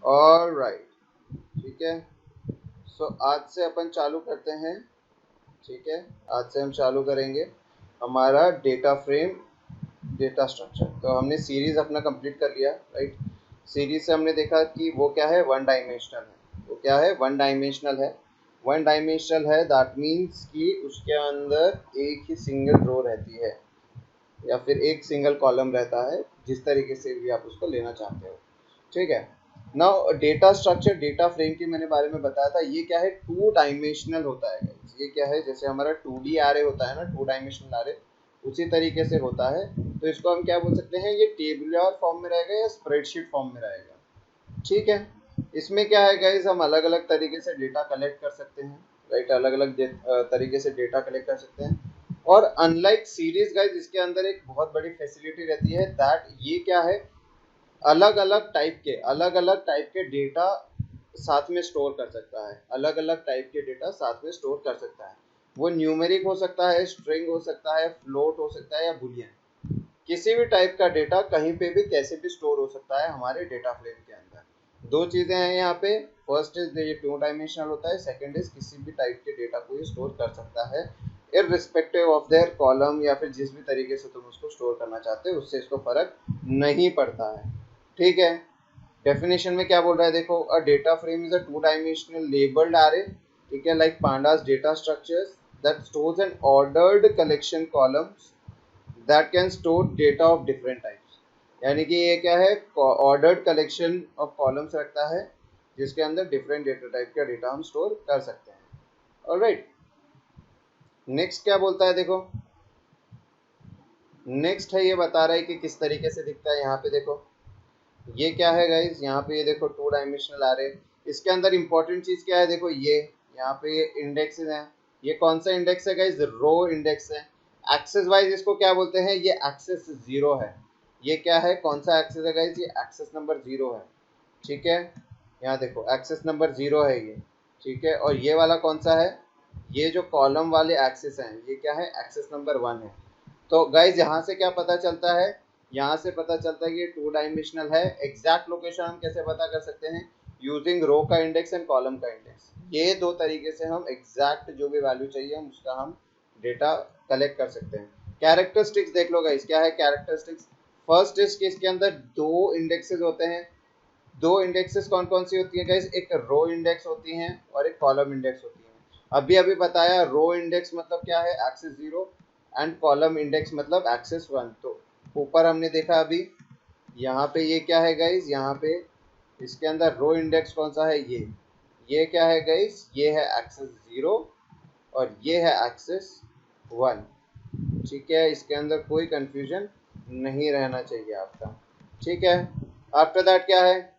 Alright, ठीक है। सो आज से अपन चालू करते हैं, ठीक है। आज से हम चालू करेंगे हमारा डेटा फ्रेम, डेटा स्ट्रक्चर। तो हमने सीरीज अपना कंप्लीट कर लिया, राइट। सीरीज से हमने देखा कि वो क्या है, वन डायमेंशनल है। वो क्या है, वन डायमेंशनल है। वन डायमेंशनल है दैट मीन्स कि उसके अंदर एक ही सिंगल रो रहती है या फिर एक सिंगल कॉलम रहता है, जिस तरीके से भी आप उसको लेना चाहते हो, ठीक है। Now data structure, data frame के मैंने बारे में बताया था, ये क्या है, टू डायमेंशनल होता है। ये क्या है, जैसे हमारा 2D आरे होता है ना, टू डायमेंशनल आरे, उसी तरीके से होता है। तो इसको हम क्या बोल सकते हैं, ये टेबुलर फॉर्म में रहेगा या स्प्रेडशीट फॉर्म में रहेगा, ठीक है। इसमें क्या है गाइज, हम अलग अलग तरीके से डेटा कलेक्ट कर सकते हैं, राइट। अलग अलग तरीके से डेटा कलेक्ट कर सकते हैं। और अनलाइक सीरीज गाइज, इसके अंदर एक बहुत बड़ी फैसिलिटी रहती है दैट ये क्या है, अलग अलग टाइप के डेटा साथ में स्टोर कर सकता है। अलग अलग टाइप के डेटा साथ में स्टोर कर सकता है। वो न्यूमेरिक हो सकता है, स्ट्रिंग हो सकता है, फ्लोट हो सकता है, या बुलियन। किसी भी टाइप का डेटा कहीं पे भी कैसे भी स्टोर हो सकता है हमारे डेटा फ्रेम के अंदर। दो चीजें हैं यहाँ पे, फर्स्ट इज ये टू डायमेंशनल होता है, सेकंड इज किसी भी टाइप के डेटा को ये स्टोर कर सकता है, इररिस्पेक्टिव ऑफ देयर कॉलम, या फिर जिस भी तरीके से तुम उसको स्टोर करना चाहते हो उससे इसको फर्क नहीं पड़ता है, ठीक है। डेफिनेशन में क्या बोल रहा है देखो, अ data frame is a two dimensional labelled array, ठीक है, like pandas data structures that stores an ordered collection columns that can store data of different types। यानी कि ये क्या है, ऑर्डर्ड कलेक्शन ऑफ कॉलम्स रखता है जिसके अंदर डिफरेंट डेटा टाइप का डेटा हम स्टोर कर सकते हैं। ऑलराइट, नेक्स्ट क्या बोलता है देखो, नेक्स्ट है ये बता रहा है कि किस तरीके से दिखता है। यहाँ पे देखो, ये क्या है गाइज, यहाँ पे ये देखो टू डायमेंशनल आ रहे। इसके अंदर इंपॉर्टेंट चीज क्या है देखो, ये यहाँ पे ये इंडेक्सेस हैं। ये कौन सा इंडेक्स है गाइज, रो इंडेक्स है। एक्सेस वाइज इसको क्या बोलते हैं, ये एक्सेस 0 है। ये क्या है, कौन सा एक्सेस है गाइज, ये एक्सेस नंबर 0 है, ठीक है। यहाँ देखो एक्सेस नंबर 0 है ये, ठीक है। और ये वाला कौन सा है, ये जो कॉलम वाले एक्सेस हैं ये क्या है, एक्सेस नंबर 1 है। तो गाइज यहाँ से क्या पता चलता है, यहाँ से पता चलता है कि ये टू डायमेंशनल है। एग्जैक्ट लोकेशन हम कैसे पता कर सकते हैं, यूजिंग रो का इंडेक्स एंड कॉलम का इंडेक्स। ये दो तरीके से हम एग्जैक्ट जो भी वैल्यू चाहिए हम उसका हम डेटा कलेक्ट कर सकते हैं। कैरेक्टरिस्टिक्स देख लो गाइज, क्या है कैरेक्टरिस्टिक्स। फर्स्ट इज कि इसके अंदर दो इंडेक्सेस होते हैं। दो इंडेक्सेस कौन कौन सी होती है गाइज, एक रो इंडेक्स होती हैं और एक कॉलम इंडेक्स होती है। अभी अभी बताया, रो इंडेक्स मतलब क्या है, एक्सेस 0, एंड कॉलम इंडेक्स मतलब एक्सेस 1। तो ऊपर हमने देखा अभी, यहाँ पे ये क्या है गाइज, यहाँ पे इसके अंदर रो इंडेक्स कौन सा है, ये क्या है गाइज, ये है एक्सेस 0 और ये है एक्सेस 1, ठीक है। इसके अंदर कोई कंफ्यूजन नहीं रहना चाहिए आपका, ठीक है। आफ्टर दैट क्या है,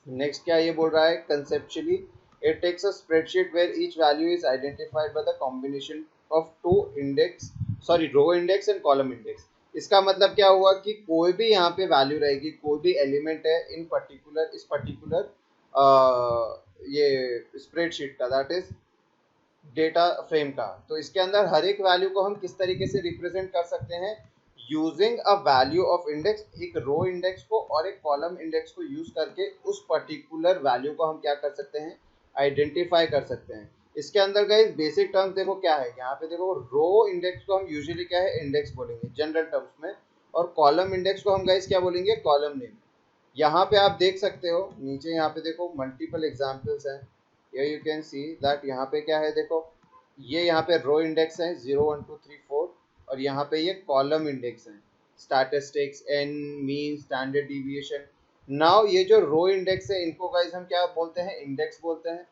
नेक्स्ट क्या ये बोल रहा है, conceptually it takes a spreadsheet where each value is identified by the combination of two index, sorry row index and column index. इसका मतलब क्या हुआ कि कोई भी यहाँ पे वैल्यू रहेगी, कोई भी एलिमेंट है इन पर्टिकुलर, इस पर्टिकुलर ये स्प्रेडशीट का, दैट इज डेटा फ्रेम का। तो इसके अंदर हर एक वैल्यू को हम किस तरीके से रिप्रेजेंट कर सकते हैं, using a value of index, एक रो इंडेक्स को और एक कॉलम इंडेक्स को यूज करके उस पर्टिकुलर वैल्यू को हम क्या कर सकते हैं, आइडेंटिफाई कर सकते हैं। इसके अंदर गाइस बेसिक टर्म्स देखो क्या है, यहाँ पे देखो रो इंडेक्स को हम यूजुअली क्या है, इंडेक्स बोलेंगे जनरल टर्म्स में, और कॉलम इंडेक्स को हम गाइस क्या बोलेंगे, कॉलम नेम। यहाँ पे आप देख सकते हो नीचे, यहाँ पे देखो मल्टीपल एग्जाम्पल्स हैं। here you can see that यहाँ पे क्या है देखो, ये यहाँ पे रो इंडेक्स है 0 1 2 3 4, और यहाँ पे ये कॉलम इंडेक्स है, statistics, N, mean, standard deviation. Now ये जो रो इंडेक्स है इनको गाइस हम क्या बोलते हैं, इंडेक्स बोलते हैं,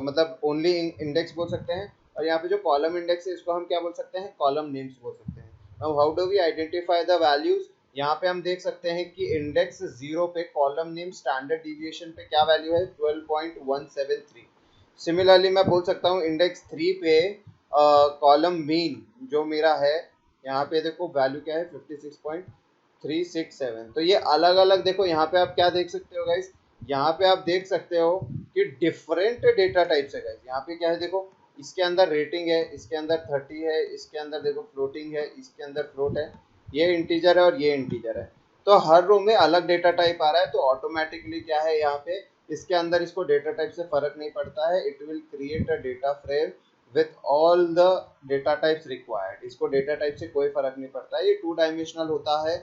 मतलब ओनली इंडेक्स बोल सकते हैं। और यहाँ पे जो कॉलम इंडेक्स है इसको हम क्या बोल सकते हैं, कॉलम नेम्स बोल सकते हैं। Now how do we identify the values, यहाँ पे हम देख सकते हैं कि इंडेक्स 0 पे कॉलम नेम स्टैंडर्ड डिविएशन पे क्या वैल्यू है, 12.173। सिमिलरली मैं बोल सकता हूँ इंडेक्स 3 पे कॉलम मीन जो मेरा है, यहाँ पे देखो वैल्यू क्या है, 56.367। तो ये अलग अलग देखो, यहाँ पे आप क्या देख सकते हो गाइस, यहाँ पे आप देख सकते हो कि डिफरेंट डेटा टाइप्स है गाइस। यहाँ पे क्या है देखो, इसके अंदर रेटिंग है, इसके अंदर 30 है, इसके अंदर देखो फ्लोटिंग है, इसके अंदर फ्लोट है, ये इंटीजर है और ये इंटीजर है। तो हर रो में अलग डेटा टाइप आ रहा है, तो ऑटोमेटिकली क्या है यहाँ पे इसके अंदर इसको डेटा टाइप से फर्क नहीं पड़ता है, it will create a data frame with all the data types required. इसको डेटा टाइप से कोई फर्क नहीं पड़ता है, ये 2 डायमेंशनल होता है।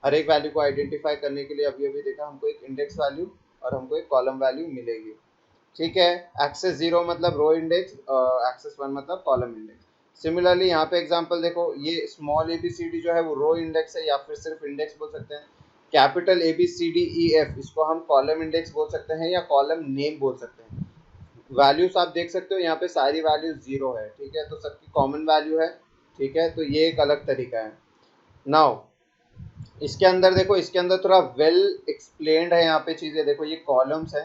हर एक वैल्यू को आइडेंटिफाई करने के लिए अभी अभी देखा हमको एक इंडेक्स वैल्यू और हमको एक कॉलम वैल्यू मिलेगी, ठीक है। एक्सेस 0 मतलब रो इंडेक्स, एक्सेस 1 मतलब कॉलम इंडेक्स। सिमिलरली यहाँ पे एग्जांपल देखो, ये स्मॉल ABCD जो है वो रो इंडेक्स है या फिर सिर्फ इंडेक्स बोल सकते हैं। कैपिटल ABCDEF इसको हम कॉलम इंडेक्स बोल सकते हैं या कॉलम नेम बोल सकते हैं। वैल्यूज आप देख सकते हो यहाँ पे सारी वैल्यूज 0 है, ठीक है, तो सबकी कॉमन वैल्यू है, ठीक है, तो ये एक अलग तरीका है। नाउ इसके अंदर देखो, इसके अंदर थोड़ा वेल एक्सप्लेन्ड है यहाँ पे चीजें, देखो ये कॉलम्स है,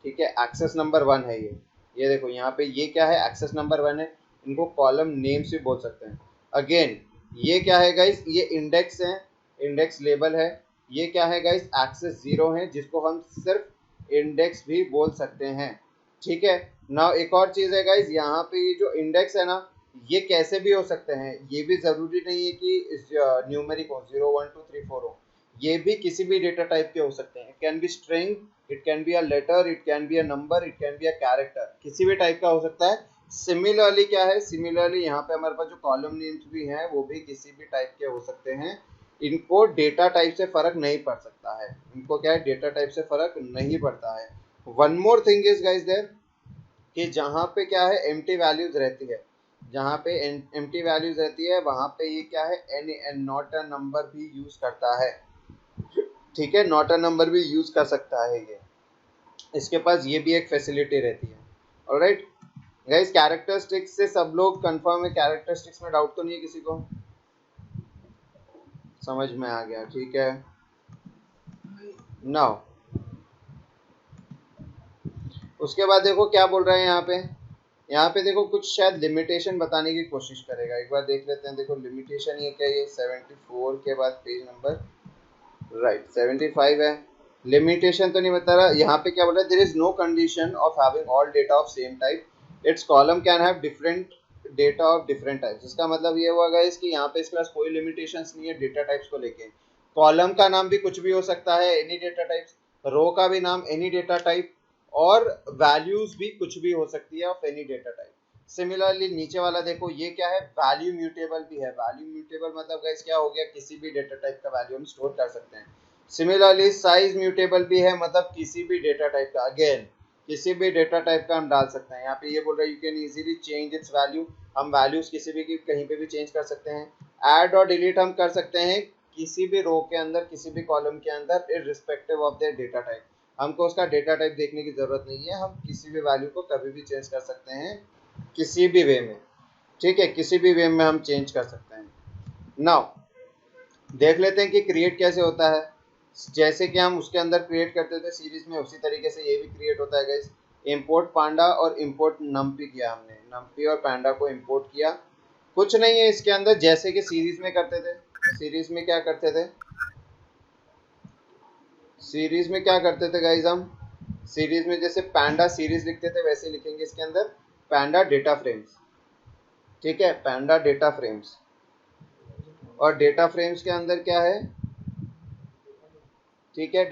ठीक है, एक्सेस नंबर 1 है ये देखो यहाँ पे ये क्या है, एक्सेस नंबर 1 है, इनको कॉलम नेम्स भी बोल सकते हैं। अगेन ये क्या है गाइस, ये इंडेक्स है, इंडेक्स लेबल है। ये क्या है गाइस, एक्सेस 0 है जिसको हम सिर्फ इंडेक्स भी बोल सकते हैं, ठीक है। नाउ एक और चीज है गाइस, यहाँ पे ये जो इंडेक्स है ना, ये कैसे भी हो सकते हैं, ये भी जरूरी नहीं है कि न्यूमेरिक हो 0 1 2 3 4 हो, ये भी किसी भी डेटा टाइप के हो सकते हैं। It can be string, it can be a letter, it can be a number, it can be a character, किसी भी टाइप का हो सकता है। सिमिलरली क्या है, सिमिलरली यहाँ पे हमारे पास जो कॉलम नेम्स भी हैं वो भी किसी भी टाइप के हो सकते हैं। इनको डेटा टाइप से फर्क नहीं पड़ सकता है, इनको क्या है, डेटा टाइप से फर्क नहीं पड़ता है। One more thing is guys there कि जहाँ पे क्या है एम्प्टी वैल्यूज रहती है, जहाँ पे एम्प्टी वैल्यूज रहती है वहाँ पे ये क्या है एन नॉट अ नंबर भी यूज करता है, ठीक है, नॉट अ नंबर भी यूज कर सकता है ये, इसके पास ये भी एक फैसिलिटी रहती है। ऑलराइट गाइस, कैरेक्टरिस्टिक्स से सब लोग कंफर्म है, कैरेक्टरिस्टिक्स में डाउट तो नहीं है किसी को, समझ में आ गया, ठीक है। नाउ उसके बाद देखो क्या बोल रहे हैं यहाँ पे देखो कुछ शायद लिमिटेशन बताने की कोशिश करेगा, एक बार देख लेते हैं। देखो लिमिटेशन ये क्या है, ये 74 के बाद पेज नंबर राइट 75 है। लिमिटेशन तो नहीं बता रहा, यहाँ पे क्या बोल रहा है, there is no condition of having all data of same type, it's column can have different data of different types. इसका मतलब ये हुआ गाइस कि यहाँ पे इसके पास कोई लिमिटेशंस नहीं है डेटा टाइप्स को लेके। कॉलम का नाम भी कुछ भी हो सकता है, एनी डेटा टाइप्स, रो का भी नाम एनी डेटा टाइप, और वैल्यूज भी कुछ भी हो सकती है of any data type. Similarly नीचे वाला देखो, ये क्या है, वैल्यू म्यूटेबल भी है। वैल्यू म्यूटेबल मतलब गाइस क्या हो गया, किसी भी डेटा टाइप का वैल्यू हम स्टोर कर सकते हैं। सिमिलरली साइज म्यूटेबल भी है, मतलब किसी भी डेटा टाइप का, अगेन किसी भी डेटा टाइप का हम डाल सकते हैं। यहाँ पे ये बोल रहा है you can easily change it's value, हम वैल्यूज किसी भी की कहीं पे भी चेंज कर सकते हैं। ऐड और डिलीट हम कर सकते हैं किसी भी रो के अंदर, किसी भी कॉलम के अंदर, irrespective of their data type. हमको उसका डेटा टाइप देखने की जरूरत नहीं है, हम किसी भी वैल्यू को कभी भी चेंज कर सकते हैं किसी भी वे में, ठीक है, किसी भी वे में हम चेंज कर सकते हैं। नाउ देख लेते हैं कि क्रिएट कैसे होता है। जैसे कि हम उसके अंदर क्रिएट करते थे सीरीज में, उसी तरीके से ये भी क्रिएट होता है गाइस। इंपोर्ट पांडा और इंपोर्ट नम्पी किया हमने, नम्पी और पांडा को इंपोर्ट किया। कुछ नहीं है इसके अंदर, जैसे कि सीरीज में करते थे। सीरीज में क्या करते थे, सीरीज में क्या करते थे गाइस, हम सीरीज में जैसे पैंडा सीरीज लिखते थे वैसे लिखेंगे इसके अंदर पैंडा डेटा फ्रेम्स, ठीक है, पैंडा डेटा फ्रेम्स। और डेटा फ्रेम्स के अंदर क्या है, ठीक है,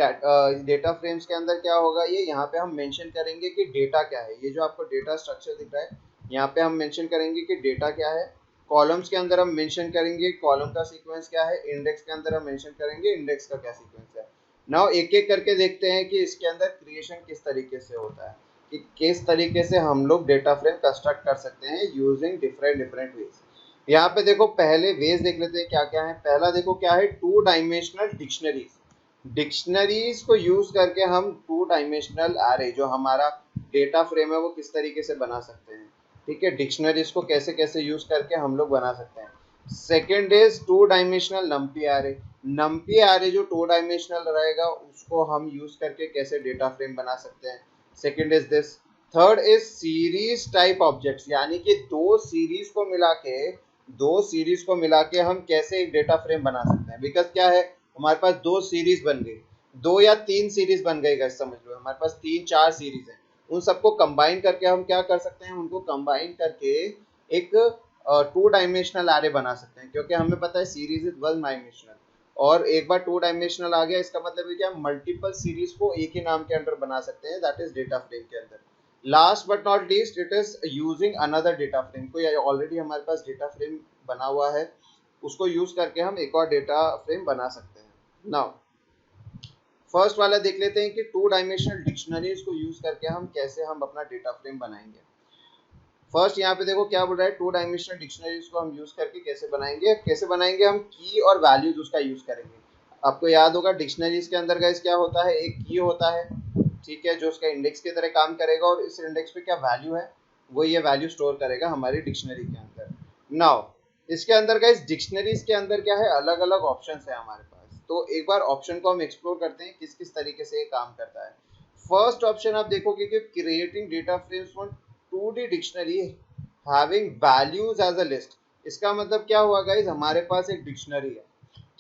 डेटा फ्रेम्स के अंदर क्या होगा, ये यहाँ पे हम मेंशन करेंगे कि डेटा क्या है। ये जो आपको डेटा स्ट्रक्चर दिख रहा है यहाँ पे हम मेंशन करेंगे कि डेटा क्या है। कॉलम्स के अंदर हम मेंशन करेंगे कॉलम का सीक्वेंस क्या है, इंडेक्स के अंदर हम मेंशन करेंगे इंडेक्स का क्या सीक्वेंस है। नाउ एक एक करके देखते हैं कि इसके अंदर क्रिएशन किस तरीके से होता है, कि किस तरीके से हम लोग डेटा फ्रेम कंस्ट्रक्ट कर सकते हैं यूजिंग डिफरेंट डिफरेंट वेज। यहाँ पे देखो पहले वेज देख लेते हैं क्या क्या है। पहला देखो क्या है, 2 डायमेंशनल डिक्शनरीज। डिक्शनरीज को यूज करके हम 2 डायमेंशनल एरे, जो हमारा डेटा फ्रेम है वो किस तरीके से बना सकते हैं, ठीक है, डिक्शनरीज को कैसे कैसे यूज करके हम लोग बना सकते हैं। Second is 2 dimensional NumPy array. NumPy array जो 2 डायमेंशनल रहेगा उसको हम यूज करके कैसे डेटा फ्रेम बना सकते हैं, second is this. Third is series type objects, यानी कि दो सीरीज को मिला के हम कैसे एक डेटा फ्रेम बना सकते हैं। बिकॉज क्या है, हमारे पास 2 सीरीज बन गई, 2 या 3 सीरीज बन गई गाइस, समझ लो हमारे पास 3-4 सीरीज है। उन सबको कंबाइन करके हम क्या कर सकते हैं, उनको कंबाइन करके एक 2 डायमेंशनल एरे बना सकते हैं, क्योंकि हमें पता है सीरीज इज 1 डायमेंशनल। और एक बार 2 डायमेंशनल आ गया, इसका मतलब है क्या, मल्टीपल सीरीज को एक ही नाम के अंडर बना सकते हैं, दैट इज डेटा फ्रेम के अंदर। Last but not least, it is using another data frame. कोई ऑलरेडी हमारे पास डेटा फ्रेम बना हुआ है, उसको यूज करके हम एक और डेटा फ्रेम बना सकते हैं। नाउ फर्स्ट वाला देख लेते हैं कि 2 डायमेंशनल डिक्शनरीज को यूज करके हम कैसे हम अपना डेटा फ्रेम बनाएंगे। फर्स्ट यहाँ पे देखो क्या बोल रहा है, 2 डायमेंशनल डिक्शनरीज को हम यूज करके कैसे बनाएंगे हम की और वैल्यूज उसका यूज करेंगे। आपको याद होगा डिक्शनरीज के अंदर गाइस क्या होता है, एक की होता है, ठीक है, जो उसका इंडेक्स की तरह काम करेगा और इस इंडेक्स पे क्या वैल्यू है वो ये वैल्यू स्टोर करेगा हमारी डिक्शनरी के अंदर। नाउ इसके अंदर गाइस डिक्शनरीज के अंदर क्या है, अलग अलग ऑप्शन है हमारे पास। तो एक बार ऑप्शन को हम एक्सप्लोर करते हैं किस किस तरीके से ये काम करता है। फर्स्ट ऑप्शन आप देखोगे कि creating data frames from 2D dictionary having values as a list. इसका मतलब क्या हुआ गाइस, हमारे पास एक डिक्शनरी है,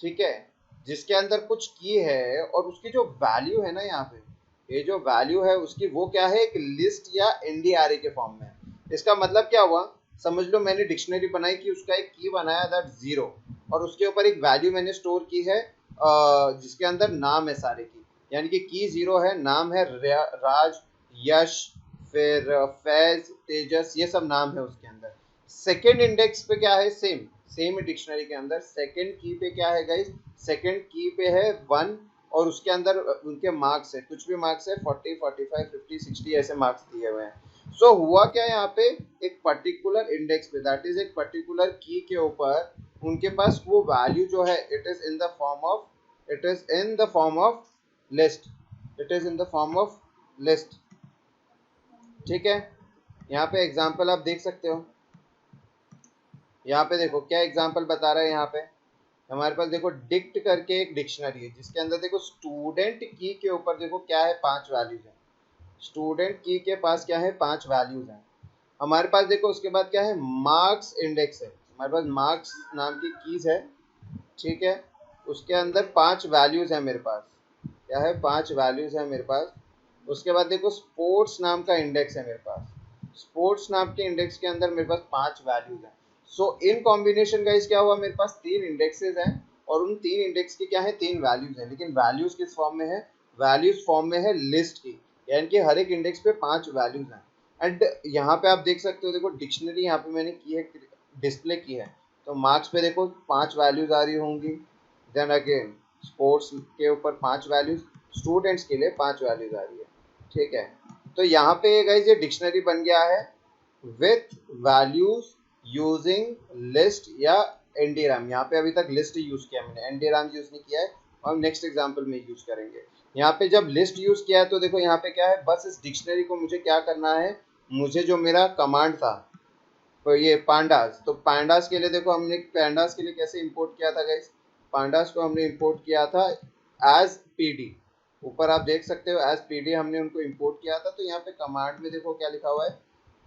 ठीक है, जिसके अंदर कुछ की है और उसकी जो वैल्यू है ना, यहाँ पे ये जो वैल्यू है उसकी वो क्या है, एक लिस्ट या एनडीआरए के फॉर्म में। इसका मतलब क्या हुआ, समझ लो मैंने डिक्शनरी बनाई कि उसका एक की बनाया दैट 0 और उसके ऊपर एक वैल्यू मैंने स्टोर की है जिसके अंदर नाम है सारे की, यानी कि की 0 है, नाम है राज, यश, फिर फैज, तेजस, ये सब नाम है उसके अंदर। सेकेंड इंडेक्स पे क्या है, सेम डिक्शनरी के अंदर सेकेंड की पे क्या है गाइस, सेकेंड की पे है 1 और उसके अंदर उनके मार्क्स है, कुछ भी मार्क्स है 40, 45, 50, 60 ऐसे मार्क्स दिए हुए हैं। सो हुआ क्या यहाँ पे, एक पर्टिकुलर इंडेक्स पे दैट इज एक पर्टिकुलर की के ऊपर उनके पास वो वैल्यू जो है it is in the form of list, ठीक है। यहाँ पे एग्जाम्पल आप देख सकते हो, यहाँ पे देखो क्या एग्जाम्पल बता रहा है। यहाँ पे हमारे पास देखो डिक्ट करके एक डिक्शनरी है जिसके अंदर देखो स्टूडेंट की के ऊपर देखो क्या है, 5 वैल्यूज है। स्टूडेंट की के पास क्या है, 5 वैल्यूज हैं। हमारे पास देखो उसके बाद क्या है, मार्क्स इंडेक्स है, हमारे पास मार्क्स नाम की कीज है, ठीक है, उसके अंदर 5 वैल्यूज है मेरे पास, क्या है, 5 वैल्यूज है मेरे पास। उसके बाद देखो स्पोर्ट्स नाम का इंडेक्स है मेरे पास, स्पोर्ट्स नाम के इंडेक्स के अंदर मेरे पास 5 वैल्यूज हैं। सो इन कॉम्बिनेशन गाइस क्या हुआ, मेरे पास 3 इंडेक्सेस हैं और उन 3 इंडेक्स की क्या है, 3 वैल्यूज हैं, लेकिन वैल्यूज किस फॉर्म में है, वैल्यूज फॉर्म में है लिस्ट की, यानी कि हर एक इंडेक्स पे 5 वैल्यूज हैं। एंड यहाँ पे आप देख सकते हो, देखो डिक्शनरी यहाँ पे मैंने की है, डिस्प्ले की है, तो मार्क्स पे देखो 5 वैल्यूज आ रही होंगी, देन अगेन स्पोर्ट्स के ऊपर 5 वैल्यूज, स्टूडेंट्स के लिए 5 वैल्यूज आ रही है, ठीक है। तो यहाँ पे गाइस ये डिक्शनरी बन गया है विथ वैल्यूज यूजिंग लिस्ट या एनडीराम। यहाँ पे अभी तक लिस्ट यूज किया मैंने, एनडीराम यूज नहीं किया है, और नेक्स्ट एग्जांपल में यूज करेंगे। यहाँ पे जब लिस्ट यूज किया है तो देखो यहाँ पे क्या है, बस इस डिक्शनरी को मुझे क्या करना है, मुझे जो मेरा कमांड था तो ये पांडास, तो पांडास के लिए देखो हमने पांडास के लिए कैसे इंपोर्ट किया था गाइस, पांडास को हमने इंपोर्ट किया था एज पीडी, ऊपर आप देख सकते हो एज पीडी हमने उनको इंपोर्ट किया था। तो यहाँ पे कमांड में देखो क्या लिखा हुआ है,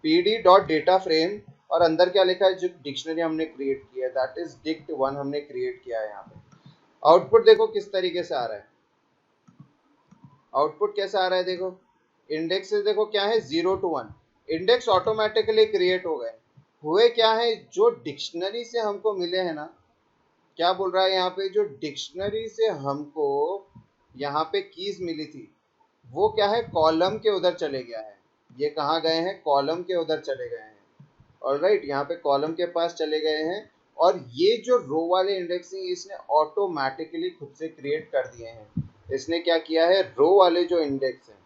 पीडी डॉट डेटा फ्रेम, और अंदर क्या लिखा है, जो डिक्शनरी हमने क्रिएट किया है दैट इज dict1 हमने क्रिएट किया है। यहाँ पे आउटपुट देखो किस तरीके से आ रहा है, आउटपुट कैसा आ रहा है, देखो इंडेक्स देखो क्या है 0 to 1, इंडेक्स ऑटोमेटिकली क्रिएट हो गए। हुए क्या है, जो डिक्शनरी से हमको मिले हैं ना, क्या बोल रहा है यहाँ पे, जो डिक्शनरी से हमको यहाँ पे कीज मिली थी वो क्या है, कॉलम के उधर चले गया है, ये कहाँ गए हैं, कॉलम के उधर चले गए हैं, ऑलराइट, यहाँ पे कॉलम के पास चले गए हैं। और ये जो रो वाले इंडेक्सिंग इसने ऑटोमेटिकली खुद से क्रिएट कर दिए हैं, इसने क्या किया है, रो वाले जो इंडेक्स हैं,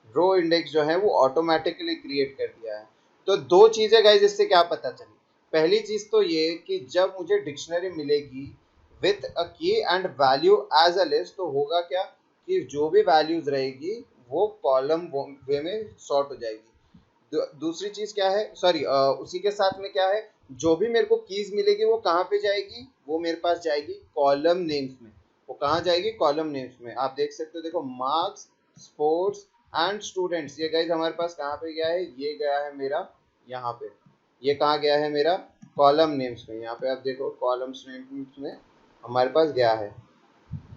रो इंडेक्स जो है वो ऑटोमेटिकली क्रिएट कर दिया है। तो दो चीजें गाइस इससे क्या पता चली, पहली चीज तो ये कि जब मुझे डिक्शनरी मिलेगी with a key and value as a list, तो होगा क्या कि जो भी वैल्यूज रहेगी वो कॉलम वे में सॉर्ट हो जाएगी। दूसरी चीज क्या है, सॉरी उसी के साथ में क्या है, जो भी मेरे को कीज मिलेगी वो कहाँ पे जाएगी, वो मेरे पास जाएगी कॉलम नेम्स में, वो कहाँ जाएगी, कॉलम नेम्स में। आप देख सकते हो देखो मार्क्स, स्पोर्ट्स एंड स्टूडेंट्स, ये गाइस हमारे पास कहाँ पे गया है, ये गया है मेरा यहाँ पे, ये कहाँ गया है मेरा कॉलम नेम्स में। यहाँ पे आप देखो कॉलम नेम्स में हमारे पास गया है।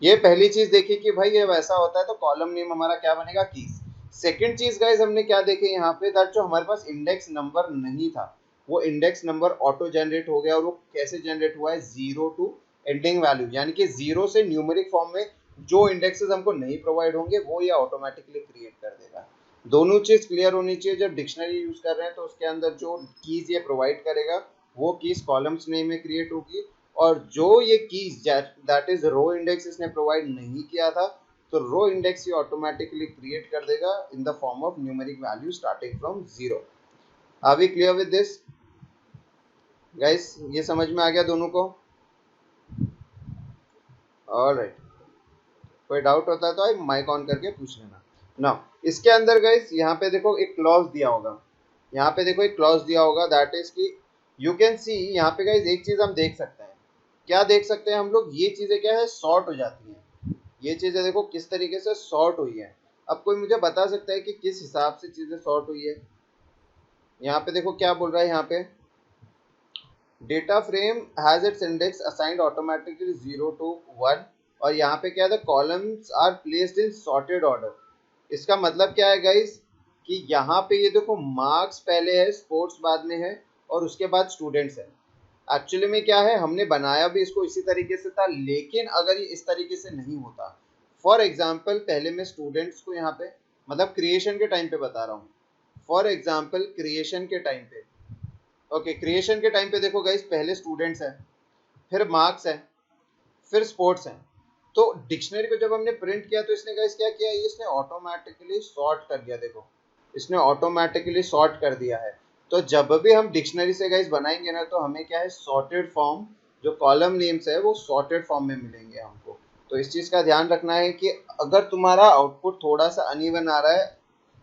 ये पहली चीज देखी कि भाई ये वैसा होता है, तो कॉलम नेम हमारा क्या बनेगा, कीज। सेकंड चीज गाइस हमने क्या देखे यहाँ पे, दैट जो हमारे पास इंडेक्स नंबर नहीं था वो इंडेक्स नंबर ऑटो जनरेट हो गया, और वो कैसे जनरेट हुआ है, 0 to एंडिंग वैल्यू, यानी कि 0 से न्यूमेरिक फॉर्म में जो इंडेक्सेस हमको नहीं प्रोवाइड होंगे वो ये ऑटोमेटिकली क्रिएट कर देगा। दोनों चीज क्लियर होनी चाहिए। जब डिक्शनरी यूज कर रहे हैं तो उसके अंदर जो कीज ये प्रोवाइड करेगा वो कीज कॉलम्स नेम में क्रिएट होगी, और जो ये keys that is row index इसने प्रोवाइड नहीं किया था तो रो इंडेक्स ये ऑटोमेटिकली क्रिएट कर देगा in the form of numeric value starting from 0। Are we clear with this guys? ये समझ में आ गया दोनों को? ऑलराइट, कोई डाउट होता है तो आप माइक ऑन करके पूछ लेना। नाउ इसके अंदर गाइस यहाँ पे देखो एक क्लॉज दिया होगा, यहाँ पे देखो एक क्लॉज दिया होगा दैट इज कि यू कैन सी, यहाँ पे गाइस एक चीज हम देख सकते हैं। क्या देख सकते हैं हम लोग? ये चीजें क्या है, सॉर्ट हो जाती हैं। ये चीजें देखो किस तरीके से सॉर्ट हुई है। अब कोई मुझे बता सकता है कि किस हिसाब से चीजें सॉर्ट हुई है? यहाँ पे देखो क्या बोल रहा है, यहाँ पे data frame has its index assigned automatically 0 to 1, और यहाँ पे क्या है, the columns are placed in sorted order. इसका मतलब क्या है गाइस कि यहाँ पे ये देखो मार्क्स पहले है, स्पोर्ट्स बाद में है, और उसके बाद स्टूडेंट्स है। एक्चुअली में क्या है, हमने बनाया भी इसको इसी तरीके से था, लेकिन अगर ये इस तरीके से नहीं होता, फॉर एग्जाम्पल पहले मैं स्टूडेंट्स को यहाँ पे, मतलब क्रिएशन के टाइम पे बता रहा हूँ, फॉर एग्जाम्पल क्रिएशन के टाइम पे, ओके क्रिएशन के टाइम पे देखो गाइस पहले स्टूडेंट्स है, फिर मार्क्स है, फिर स्पोर्ट्स है। तो डिक्शनरी को जब हमने प्रिंट किया तो इसने गाइस क्या किया, इसने ऑटोमेटिकली सॉर्ट कर दिया। देखो इसने ऑटोमेटिकली सॉर्ट कर दिया है। तो जब भी हम डिक्शनरी से गाइस बनाएंगे ना तो हमें क्या है, सॉर्टेड फॉर्म, जो कॉलम नेम्स है वो सॉर्टेड फॉर्म में मिलेंगे हमको। तो इस चीज़ का ध्यान रखना है कि अगर तुम्हारा आउटपुट थोड़ा सा अनइवन आ रहा है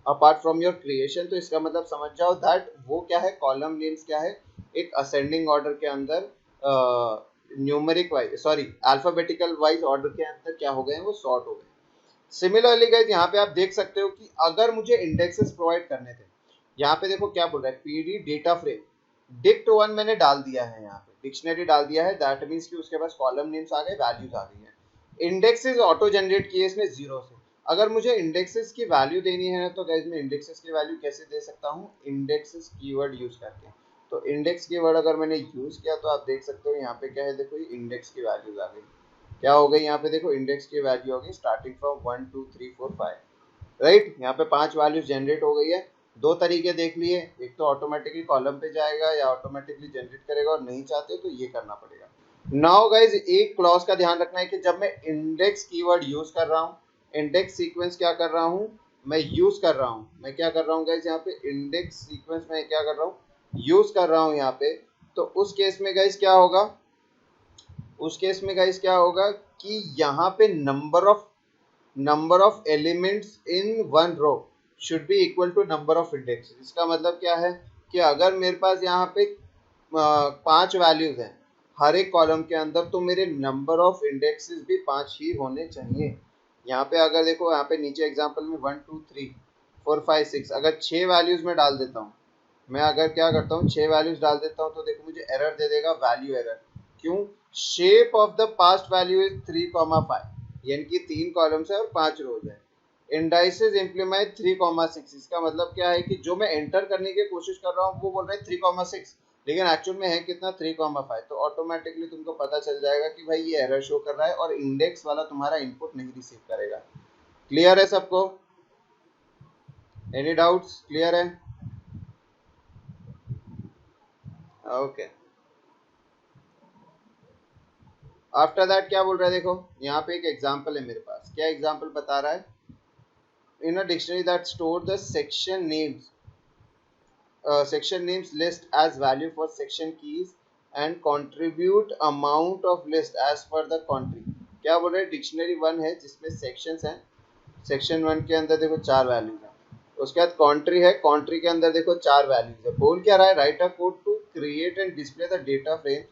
अपार्ट फ्रॉम योर क्रिएशन, तो इसका मतलब समझ जाओ दैट वो क्या है, कॉलम नेम्स क्या है, एक असेंडिंग ऑर्डर के अंदर numeric wise, sorry alphabetical wise order के अंदर क्या हो गए, वो सॉर्ट हो गए। सिमिलरली गाइस यहाँ पे आप देख सकते हो कि अगर मुझे इंडेक्सेस प्रोवाइड करने थे, यहाँ पे देखो क्या बोल रहा है, पीडी डेटा फ्रेम डिक्ट 1 मैंने डाल दिया है, यहाँ पे डिक्शनरी डाल दिया है, दैट मीन्स कि उसके पास कॉलम नेम्स आ गए, वैल्यूज आ गई है। इंडेक्सेस ऑटो जनरेट किए इसने 0 से। अगर मुझे इंडेक्सेस की वैल्यू देनी है तो गाइस मैं इंडेक्सेस की वैल्यू कैसे दे सकता हूँ, इंडेक्सेस कीवर्ड यूज करके। तो इंडेक्स कीवर्ड अगर मैंने यूज किया तो आप देख सकते हो यहाँ पे क्या है, देखो ये इंडेक्स की वैल्यूज आ गई। क्या हो गई यहाँ पे, देखो इंडेक्स की वैल्यू हो गई स्टार्टिंग फ्रॉम 1 2 3 4 5, राइट। यहाँ पे 5 वैल्यूज जनरेट हो गई है। दो तरीके देख लिए, एक तो ऑटोमेटिकली कॉलम पे जाएगा या ऑटोमेटिकली जनरेट करेगा, और नहीं चाहते तो ये करना पड़ेगा। नाउ गाइज एक क्लॉज का ध्यान रखना है कि जब मैं इंडेक्स कीवर्ड यूज कर रहा हूँ, इंडेक्स सीक्वेंस क्या कर रहा हूँ, मैं यूज कर रहा हूँ, मैं क्या कर रहा हूँ गाइज, यहाँ पे इंडेक्स सीक्वेंस में क्या कर रहा हूँ, यूज कर रहा हूँ यहाँ पे। तो उस केस में गाइज क्या होगा, उस केस में गाइज क्या होगा कि यहाँ पे number of elements in one row should be equal to number of index. इसका मतलब क्या है कि अगर मेरे पास यहाँ पे 5 वैल्यूज हैं हर एक कॉलम के अंदर, तो मेरे नंबर ऑफ इंडेक्सेस भी 5 ही होने चाहिए। यहाँ पे अगर देखो, यहाँ पे नीचे एग्जांपल में 1 2 3 4 5 6, अगर 6 वैल्यूज में डाल देता हूँ, मैं अगर क्या करता हूँ 6 वैल्यूज डाल देता हूँ, तो देखो मुझे एरर दे देगा, वैल्यू एरर। क्यों? Shape of the past value is 3,5, यानी कि 3 कॉलम्स है और 5 रोज है। इंडाइसेस इम्प्लीमाई 3,6, इसका मतलब क्या है कि जो मैं एंटर करने की कोशिश कर रहा हूँ वो बोल रहा है 3,6, लेकिन एक्चुअल में है कितना, 3,5। तो ऑटोमेटिकली तुमको पता चल जाएगा कि भाई ये एरर शो कर रहा है और इंडेक्स वाला तुम्हारा इनपुट नहीं रिसीव करेगा। क्लियर है सबको? Any doubts? क्लियर है? ओके। आफ्टर दैट क्या बोल रहा है, देखो यहाँ पे एक एग्जांपल है मेरे पास। क्या एग्जांपल बता रहा है, in a dictionary that store the section names list as value for section keys and contribute amount of list as per the country। क्या बोल रहे हैं, डिक्शनरी 1 है जिसमें सेक्शंस हैं, सेक्शन 1 के अंदर देखो 4 वैल्यूज हैं, उसके बाद कंट्री है, कंट्री के अंदर देखो 4 वैल्यूज है। बोल क्या रहा है, write a code to create and display the data frame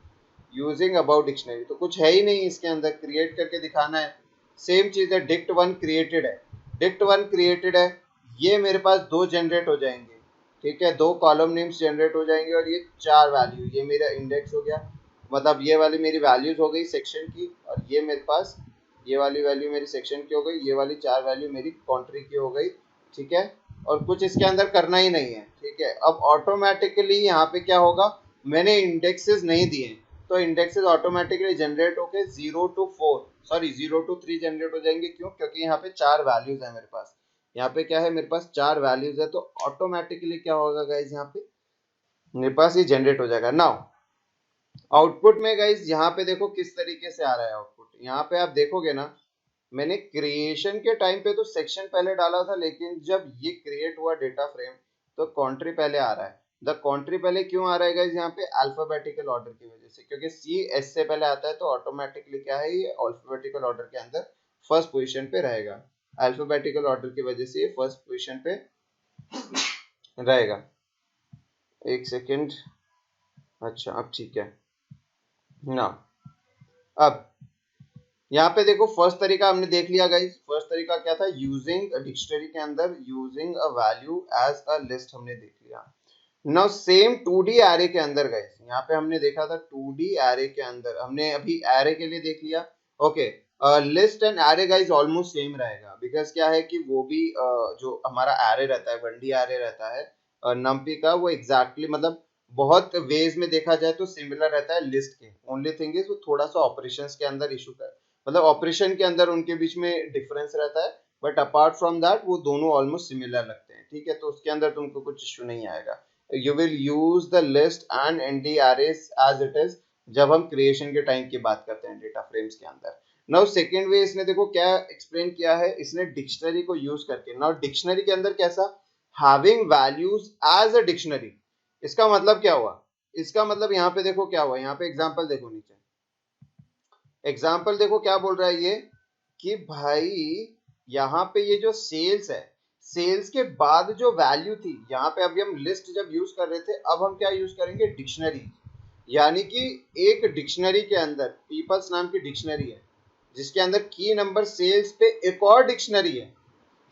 using about dictionary. तो कुछ है ही नहीं इसके अंदर, क्रिएट करके दिखाना है। सेम चीज है, डिक्ट 1 क्रिएटेड है, डिक्ट 1 क्रिएटेड है, ये मेरे पास 2 जनरेट हो जाएंगे, ठीक है, 2 कॉलम नेम्स जनरेट हो जाएंगे, और ये 4 वैल्यू, ये मेरा इंडेक्स हो गया, मतलब ये वाली मेरी वैल्यूज हो गई सेक्शन की, और ये मेरे पास ये वाली वैल्यू मेरी सेक्शन की हो गई, ये वाली 4 वैल्यू मेरी कंट्री की हो गई, ठीक है। और कुछ इसके अंदर करना ही नहीं है, ठीक है। अब ऑटोमेटिकली यहाँ पे क्या होगा, मैंने इंडेक्सेस नहीं दिए, तो तो इंडेक्सेस ऑटोमेटिकली जनरेट होके 0 to 4 सॉरी 0 to 3 जनरेट हो जाएंगे। क्यों? क्योंकि यहाँ पे 4 वैल्यूज है मेरे पास। यहाँ पे क्या है, मेरे पास 4 वैल्यूज है, तो ऑटोमेटिकली क्या होगा गाइज, यहाँ पे मेरे पास ये जनरेट हो जाएगा। नाउ आउटपुट में गाइज यहाँ पे देखो किस तरीके से आ रहा है आउटपुट। यहाँ पे आप देखोगे ना, मैंने क्रिएशन के टाइम पे तो सेक्शन पहले डाला था, लेकिन जब ये क्रिएट हुआ डेटा फ्रेम तो कंट्री पहले आ रहा है। द कंट्री पहले क्यों आ रहा है गाइस, यहाँ पे अल्फाबेटिकल ऑर्डर की वजह से, क्योंकि सी एस से पहले आता है तो ऑटोमेटिकली क्या है, ये अल्फाबेटिकल ऑर्डर के अंदर फर्स्ट पोजीशन पे रहेगा। अल्फाबेटिकल ऑर्डर की वजह से ये फर्स्ट पोजीशन पे रहेगा। एक सेकेंड, अच्छा अब ठीक है ना। अब यहाँ पे देखो फर्स्ट तरीका हमने देख लिया गाइस। फर्स्ट तरीका क्या था, यूजिंग डिक्शनरी के अंदर using a value as a list, हमने देख लिया। नाउ सेम 2D एरे के अंदर गाइस, यहाँ पे हमने देखा था 2D एरे के अंदर, हमने अभी एरे के लिए देख लिया। Okay, list and array guys almost same रहेगा, बिकॉज क्या है कि वो भी जो हमारा एरे रहता है, 1D एरे रहता है नम्पी का, वो एग्जैक्टली मतलब बहुत वेज में देखा जाए तो सिमिलर रहता है लिस्ट के। ओनली थिंग इज वो थोड़ा सा ऑपरेशंस के अंदर इशू कर, मतलब ऑपरेशन के अंदर उनके बीच में डिफरेंस रहता है, बट अपार्ट फ्रॉम दैट वो दोनों ऑलमोस्ट सिमिलर लगते हैं। ठीक है, तो उसके अंदर तुमको कुछ इशू नहीं आएगा। you will use the list and nd arrays as it is जब हम क्रिएशन के टाइम की बात करते हैं डेटा फ्रेम्स के अंदर। नाउ सेकेंड वे इसने देखो क्या एक्सप्लेन किया है, इसने डिक्शनरी को यूज करके। नाउ डिक्शनरी के अंदर कैसा, having values as a dictionary. इसका मतलब क्या हुआ, इसका मतलब यहाँ पे देखो क्या हुआ, यहाँ पे एग्जाम्पल देखो, नीचे एग्जाम्पल देखो क्या बोल रहा है ये, कि भाई यहाँ पे ये जो सेल्स है, सेल्स के बाद जो वैल्यू थी, यहाँ पे अभी हम लिस्ट जब यूज कर रहे थे, अब हम क्या यूज करेंगे, डिक्शनरी। यानी कि एक डिक्शनरी के अंदर पीपल्स नाम की डिक्शनरी है, जिसके अंदर की नंबर सेल्स पे एक और डिक्शनरी है।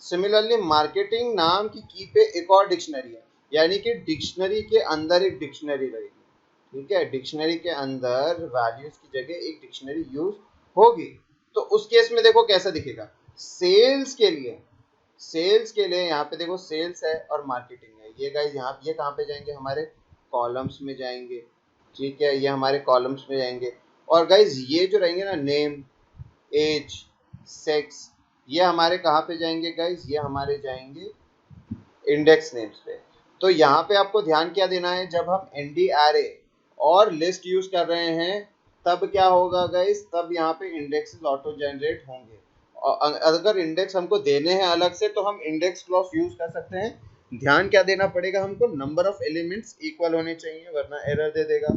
सिमिलरली मार्केटिंग नाम की की पे एक और डिक्शनरी है, यानी कि डिक्शनरी के अंदर एक डिक्शनरी रहेगी। ठीक है, डिक्शनरी के अंदर वैल्यूज की जगह एक डिक्शनरी यूज होगी। तो उस केस में देखो कैसा दिखेगा, सेल्स के लिए, सेल्स के लिए यहाँ पे देखो सेल्स है और मार्केटिंग है। ये गाइस यहाँ ये कहाँ पे जाएंगे, हमारे कॉलम्स में जाएंगे। ठीक है, ये हमारे कॉलम्स में जाएंगे। और गाइस ये जो रहेंगे ना, नेम, एज, सेक्स, ये हमारे कहाँ पे जाएंगे गाइस, ये हमारे जाएंगे इंडेक्स नेम्स पे। तो यहाँ पे आपको ध्यान क्या देना है, जब हम एनडी एरे और लिस्ट यूज कर रहे हैं तब क्या होगा गाइस, तब यहाँ पे इंडेक्सेस ऑटो जनरेट होंगे। और अगर इंडेक्स हमको देने हैं अलग से तो हम इंडेक्स क्लॉज यूज कर सकते हैं। ध्यान क्या देना पड़ेगा हमको, नंबर ऑफ एलिमेंट्स इक्वल होने चाहिए, वरना एरर दे देगा।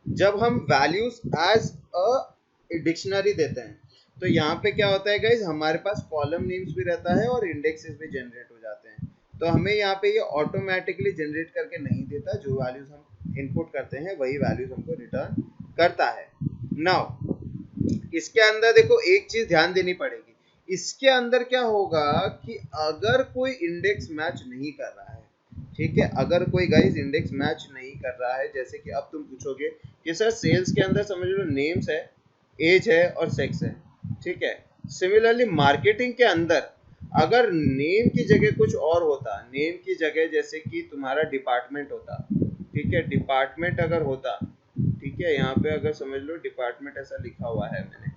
जब हम वैल्यूज एज अ डिक्शनरी देते हैं तो यहाँ पे क्या होता है गाइज, हमारे पास कॉलम नेम्स भी रहता है और इंडेक्सेस भी जनरेट हो जाते हैं। तो हमें यहाँ पे ये ऑटोमेटिकली जनरेट करके नहीं देता, जो वैल्यूज हम इनपुट करते हैं वही वैल्यूज हमको रिटर्न करता है। नाउ इसके अंदर देखो एक चीज ध्यान देनी पड़ेगी, इसके अंदर क्या होगा कि अगर कोई इंडेक्स मैच नहीं कर रहा है, ठीक है, अगर कोई गाइज इंडेक्स मैच नहीं कर रहा है, जैसे कि अब तुम पूछोगे कि सर सेल्स के अंदर समझ लो नेम्स है, एज है और सेक्स है, ठीक है। सिमिलरली मार्केटिंग के अंदर अगर नेम की जगह कुछ और होता, नेम की जगह जैसे कि तुम्हारा डिपार्टमेंट होता, ठीक है, डिपार्टमेंट अगर होता, ठीक है, यहाँ पे अगर समझ लो डिपार्टमेंट ऐसा लिखा हुआ है मैंने,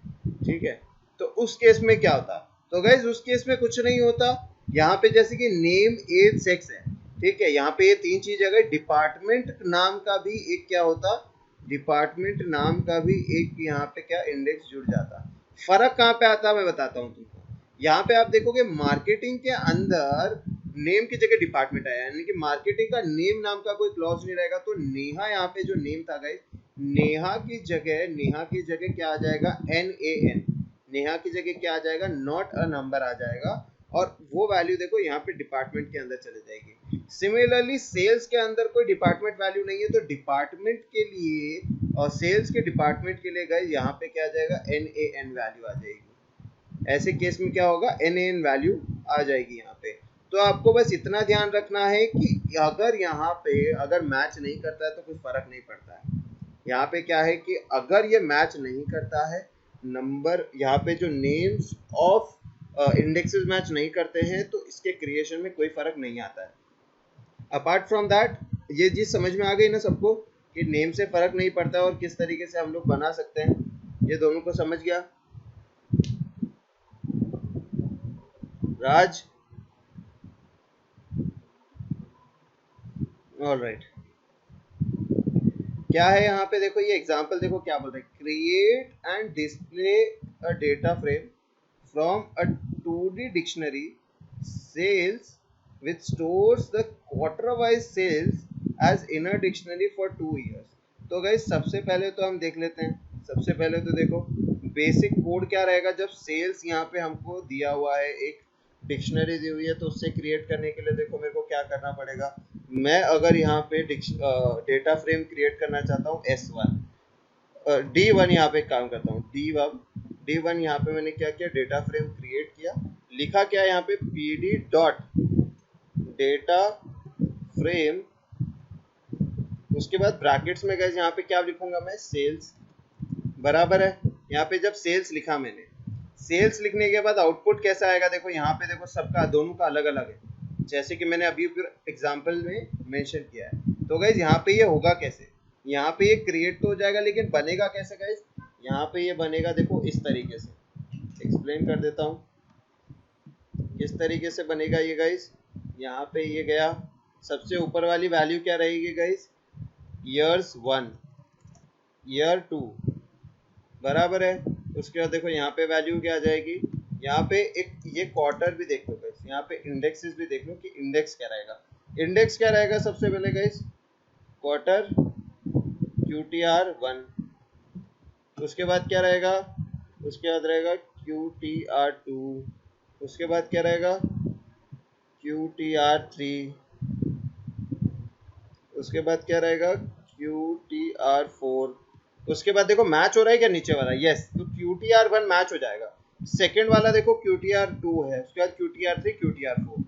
ठीक है, तो उस केस में क्या होता, तो गाइज उस केस में कुछ नहीं होता। यहाँ पे जैसे कि नेम, एज, सेक्स है, ठीक है, यहाँ पे ये तीन चीज अगर डिपार्टमेंट नाम का भी एक क्या होता, डिपार्टमेंट नाम का भी एक यहाँ पे क्या इंडेक्स जुड़ जाता। फर्क कहाँ पे आता है मैं बताता हूँ तुमको। यहाँ पे आप देखोगे मार्केटिंग के अंदर नेम की जगह डिपार्टमेंट आया, यानी कि मार्केटिंग का नेम नाम का कोई क्लॉज नहीं रहेगा। तो नेहा यहाँ पे जो नेम था गाइस, नेहा की जगह क्या आ जाएगा, NAN, नेहा की जगह क्या आ जाएगा, नॉट अ नंबर आ जाएगा, और वो वैल्यू देखो यहाँ पे डिपार्टमेंट के अंदर चले जाएगी। सिमिलरली सेल्स के अंदर कोई डिपार्टमेंट वैल्यू नहीं है, तो डिपार्टमेंट के लिए और सेल्स के डिपार्टमेंट के लिए गाइस यहाँ पे क्या आ जाएगा, NAN वैल्यू आ जाएगी। ऐसे केस में क्या होगा, NAN वैल्यू आ जाएगी यहाँ पे। तो आपको बस इतना ध्यान रखना है कि अगर यहाँ पे अगर मैच नहीं करता है तो कोई फर्क नहीं पड़ता है। यहाँ पे क्या है कि अगर ये मैच नहीं करता है नंबर, यहाँ पे जो नेम्स ऑफ इंडेक्सेस मैच नहीं करते हैं तो इसके क्रिएशन में कोई फर्क नहीं आता है। अपार्ट फ्रॉम दैट ये चीज समझ में आ गई ना सबको, कि नेम से फर्क नहीं पड़ता और किस तरीके से हम लोग बना सकते हैं, ये दोनों को समझ गया राज? ऑलराइट, क्या है यहाँ पे देखो, ये एग्जांपल देखो क्या बोल रहे हैं, create and display a data frame from a 2D dictionary cells which stores the quarter wise sales as inner dictionary for 2 years। तो गाइस सबसे पहले तो हम देख लेते हैं, सबसे पहले तो देखो बेसिक कोड क्या रहेगा। जब सेल्स यहाँ पे हमको दिया हुआ है, एक डिक्शनरी दी हुई है, तो उससे क्रिएट करने के लिए देखो मेरे को क्या करना पड़ेगा। मैं अगर यहाँ पे डेटा फ्रेम क्रिएट करना चाहता हूँ S1 D1, यहाँ पे काम करता हूँ D1 यहाँ पे मैंने क्या किया, डेटा फ्रेम क्रिएट किया, लिखा क्या यहाँ पे pd डॉट डेटा फ्रेम, उसके बाद ब्रैकेट्स में गए यहाँ पे क्या लिखूंगा मैं, सेल्स, बराबर है। यहाँ पे जब सेल्स लिखा मैंने, सेल्स लिखने के बाद आउटपुट कैसा आएगा, देखो यहाँ पे देखो सबका दोनों का अलग अलग है, जैसे कि मैंने अभी एग्जांपल में मेंशन किया है। तो गाइज यहाँ पे ये होगा कैसे, यहाँ पे ये क्रिएट तो हो जाएगा, लेकिन बनेगा कैसे गाइज, यहाँ पे ये बनेगा देखो इस तरीके से, एक्सप्लेन कर देता हूँ किस तरीके से बनेगा ये गाइज। यहाँ पे ये गया, सबसे ऊपर वाली वैल्यू क्या रहेगी गाइज, ईयर्स 1 ईयर 2, बराबर है। उसके बाद देखो यहाँ पे वैल्यू क्या आ जाएगी, यहाँ पे एक ये क्वार्टर भी देख लो गाइस, यहाँ पे इंडेक्सेस भी देख लो कि इंडेक्स क्या रहेगा। इंडेक्स क्या रहेगा सबसे पहले गाइस, क्वार्टर QTR1, उसके बाद क्या रहेगा, उसके बाद रहेगा QTR2, उसके बाद क्या रहेगा QTR3, उसके बाद क्या रहेगा QTR4, उसके बाद देखो मैच हो रहा है क्या नीचे वाला, यस, तो QTR1 मैच हो जाएगा। सेकंड वाला देखो QTR2 है, उसके बाद QTR3 QTR4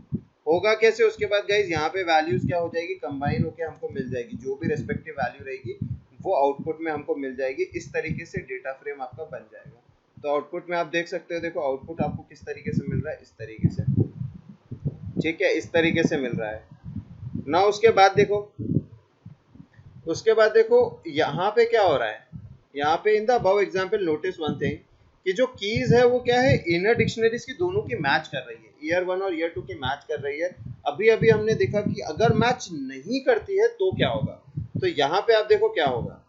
होगा कैसे। उसके बाद गाइज यहाँ पे वैल्यूज क्या हो जाएगी, कंबाइन होके हमको मिल जाएगी, जो भी रेस्पेक्टिव वैल्यू रहेगी वो आउटपुट में हमको मिल जाएगी। इस तरीके से डेटा फ्रेम आपका बन जाएगा। तो आउटपुट में आप देख सकते हो, देखो आउटपुट आपको किस तरीके से मिल रहा है, इस तरीके से, ठीक है, इस तरीके से मिल रहा है ना। उसके बाद देखो यहाँ पे क्या हो रहा है, यहाँ पे in the above example notice one thing कि जो कीज है वो क्या है, इनर डिक्शनरीज की दोनों की मैच कर रही है, ईयर 1 और ईयर 2 की मैच कर रही है। अभी अभी हमने देखा कि अगर मैच नहीं करती है तो क्या होगा। तो यहाँ पे आप देखो क्या होगा,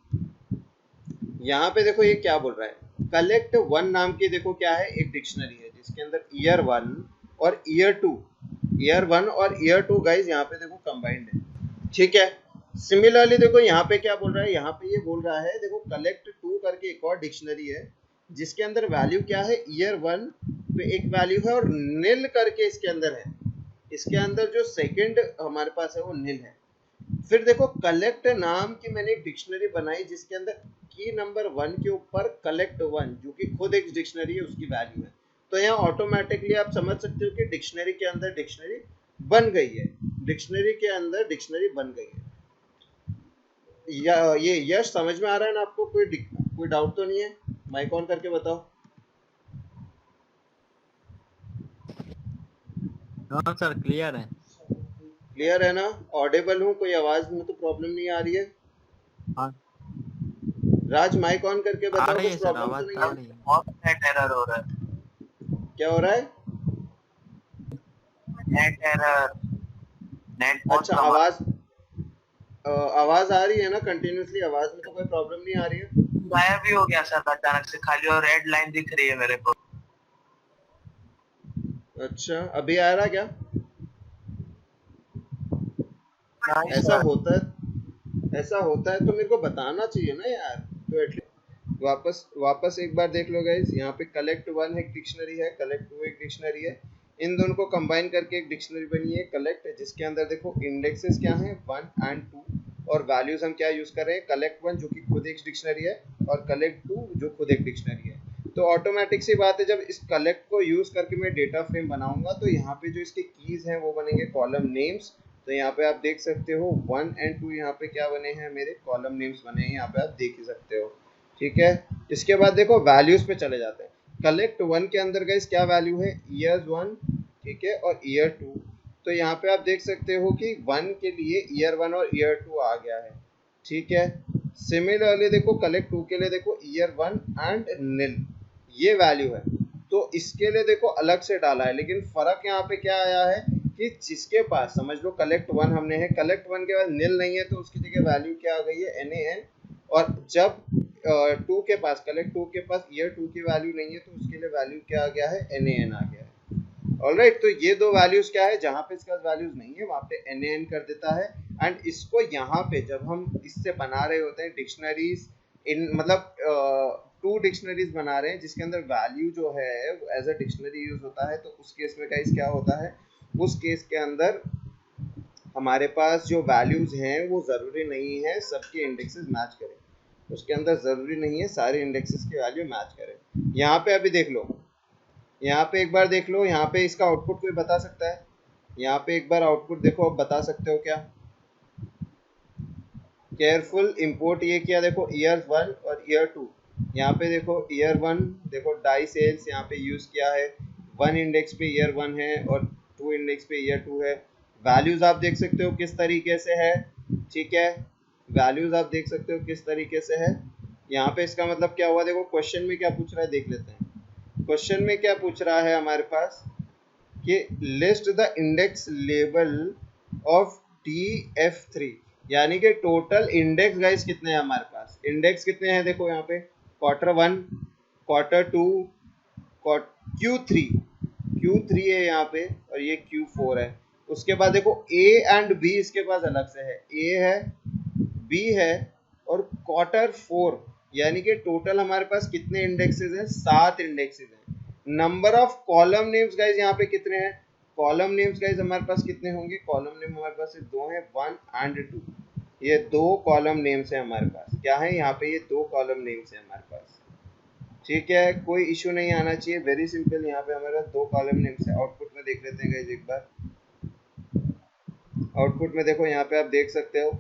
यहाँ पे देखो ये क्या बोल रहा है, कलेक्ट 1 नाम की देखो क्या है, एक डिक्शनरी है जिसके अंदर ईयर 1 और ईयर 2 गाइज यहाँ पे देखो कंबाइंड है, ठीक है। सिमिलरली देखो यहाँ पे क्या बोल रहा है, यहाँ पे ये बोल रहा है देखो कलेक्ट 2 करके एक और डिक्शनरी है जिसके अंदर वैल्यू क्या है, ईयर 1 पे एक वैल्यू है और नील करके इसके अंदर है, इसके अंदर जो सेकंड हमारे पास है वो नील है। फिर देखो कलेक्ट नाम की मैंने एक डिक्शनरी बनाई जिसके अंदर की नंबर 1 के ऊपर कलेक्ट 1 जो कि खुद एक डिक्शनरी है उसकी वैल्यू है। तो यहाँ ऑटोमेटिकली आप समझ सकते हो कि डिक्शनरी के अंदर डिक्शनरी बन गई है, डिक्शनरी के अंदर डिक्शनरी बन गई है। या ये यश समझ में आ रहा है ना आपको, कोई डाउट तो नहीं है, माइक ऑन करके बताओ। हाँ सर क्लियर है, क्लियर है ना, ऑडिबल हूँ, कोई आवाज में तो प्रॉब्लम नहीं आ रही है। हाँ राज माइक ऑन करके बताओ, रही है कुछ सर, प्रॉब्लम आवाज तो नहीं आ है। रही है। बहुत नेट एरर हो रहा है, क्या हो रहा है, नेट एरर, नेट बहुत अच्छा कम आवाज आ रही है ना कंटिन्यूसली, आवाज में तो कोई प्रॉब्लम नहीं आ रही है। गायब भी हो गया सर अचानक से, खाली और रेड लाइन दिख रही है मेरे को। अच्छा अभी आ रहा क्या, नहीं ऐसा सर, होता है तो मेरे को बताना चाहिए ना यार। तो एटलीस्ट वापस एक बार देख लो गाइस, यहाँ पे कलेक्ट 1 एक डिक्शनरी है, कलेक्ट 2 एक डिक्शनरी है, इन दोनों को कंबाइन करके एक डिक्शनरी बनी है कलेक्ट, जिसके अंदर देखो इंडेक्सेस क्या हैं 1 एंड 2 और वैल्यूज हम क्या यूज कर रहे हैं, कलेक्ट 1 जो कि खुद एक डिक्शनरी है और कलेक्ट 2 जो खुद एक डिक्शनरी है। तो ऑटोमेटिक सी बात है, जब इस कलेक्ट को यूज करके मैं डेटा फ्रेम बनाऊंगा तो यहाँ पे जो इसके कीज हैं वो बनेंगे कॉलम नेम्स। तो यहाँ पे आप देख सकते हो 1 एंड 2 यहाँ पे क्या बने हैं, मेरे कॉलम नेम्स बने हैं, यहाँ पे आप देख ही सकते हो, ठीक है। इसके बाद देखो वैल्यूज पे चले जाते हैं। कलेक्ट 1 के अंदर गाइस क्या वैल्यू है, ईयर 1, ठीक है, और ईयर 2। तो यहाँ पे आप देख सकते हो कि 1 के लिए ईयर 1 और ईयर 2 आ गया है, ठीक है। सिमिलरली देखो कलेक्ट टू के लिए देखो ईयर 1 एंड नील ये वैल्यू है, तो इसके लिए देखो अलग से डाला है, लेकिन फर्क यहाँ पे क्या आया है कि जिसके पास समझ लो कलेक्ट 1 हमने है, कलेक्ट 1 के बाद नील नहीं है तो उसकी जगह वैल्यू क्या आ गई है NaN, और जब 2 के पास कलेक्ट 2 के पास ईयर 2 की वैल्यू नहीं है तो उसके लिए वैल्यू क्या आ गया है NaN आ गया है। ऑलराइट, तो ये दो वैल्यूज क्या है, जहां पे इसके पास वैल्यूज नहीं है वहां पे NaN कर देता है, एंड इसको यहाँ पे जब हम इससे बना रहे होते हैं डिक्शनरीज इन मतलब टू डिक्शनरीज बना रहे हैं जिसके अंदर वैल्यू जो है एज अ डिक्शनरी यूज होता है, तो उस केस में गाइस क्या होता है, उस केस के अंदर हमारे पास जो वैल्यूज हैं वो जरूरी नहीं है सबके इंडेक्सेस मैच करें, उसके अंदर जरूरी नहीं है सारे इंडेक्सेस की वैल्यू मैच करें। यहाँ पे अभी देख लो, यहाँ पे एक बार देख लो, यहाँ पे इसका आउटपुट कोई बता सकता है, यहाँ पे एक बार आउटपुट देखो, आप बता सकते हो क्या? केयरफुल इंपोर्ट ये किया देखो ईयर 1 और ईयर 2, यहाँ पे देखो ईयर 1 देखो डाई सेल्स यहाँ पे यूज किया है, 1 इंडेक्स पे ईयर 1 है और 2 इंडेक्स पे ईयर 2 है। वैल्यूज आप देख सकते हो किस तरीके से है, ठीक है, वैल्यूज आप देख सकते हो किस तरीके से है। यहाँ पे इसका मतलब क्या हुआ, देखो क्वेश्चन में क्या पूछ रहा है देख लेते हैं। क्वेश्चन में क्या पूछ रहा है हमारे पास कि list the index level of DF3, यानी कि टोटल इंडेक्स गाइस कितने हैं हमारे पास, इंडेक्स कितने हैं देखो यहाँ पे, Q1 Q2 Q3 है यहाँ पे और ये Q4 है। उसके बाद देखो A एंड B इसके पास अलग से है, A है B है और Q4, यानी कि टोटल हमारे पास कितने इंडेक्सेस हैं, 7 इंडेक्सेस हैं। Number of column names guys यहाँ पे कितने हैं, कॉलम नेम्स गाइस हमारे पास कितने होंगे, कॉलम नेम हमारे पास दो हैं, 1 एंड 2, ये 2 कॉलम नेम्स हैं हमारे पास, क्या है यहाँ पे, ये 2 कॉलम नेम्स हैं हमारे पास, ठीक है, कोई इशू नहीं आना चाहिए, वेरी सिंपल, यहाँ पे हमारे पास 2 कॉलम नेम्स है। आउटपुट में देख लेते हैं गाइस एक बार, आउटपुट में देखो यहाँ पे आप देख सकते हो,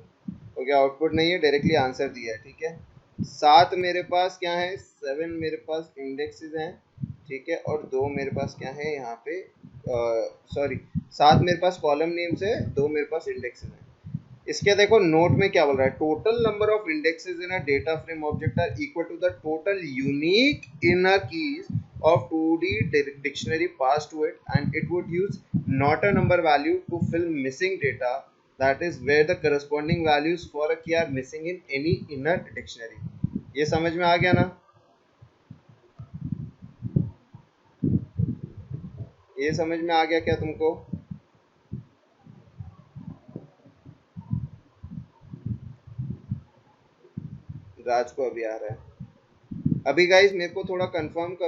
ओके आउटपुट नहीं है, डायरेक्टली आंसर दिया है, ठीक है। 7 मेरे पास क्या है, 7 मेरे पास इंडेक्सेस हैं, ठीक है, और 2 मेरे पास क्या है यहाँ पे, सॉरी 7 मेरे पास कॉलम नेम्स है, 2 मेरे पास इंडेक्सेस हैं। इसके देखो नोट में क्या बोल रहा है, total number of indexes in a data frame object are equal to the total unique inner keys of 2D dictionary passed to it, and it would use not a number value to fill missing data, that is where the corresponding values for a key are missing in any inner dictionary। ये समझ में आ गया ना, ये समझ में आ गया क्या तुमको? राज को अभी आ रहा है, अभी गाइस मेरे को थोड़ा कंफर्म कर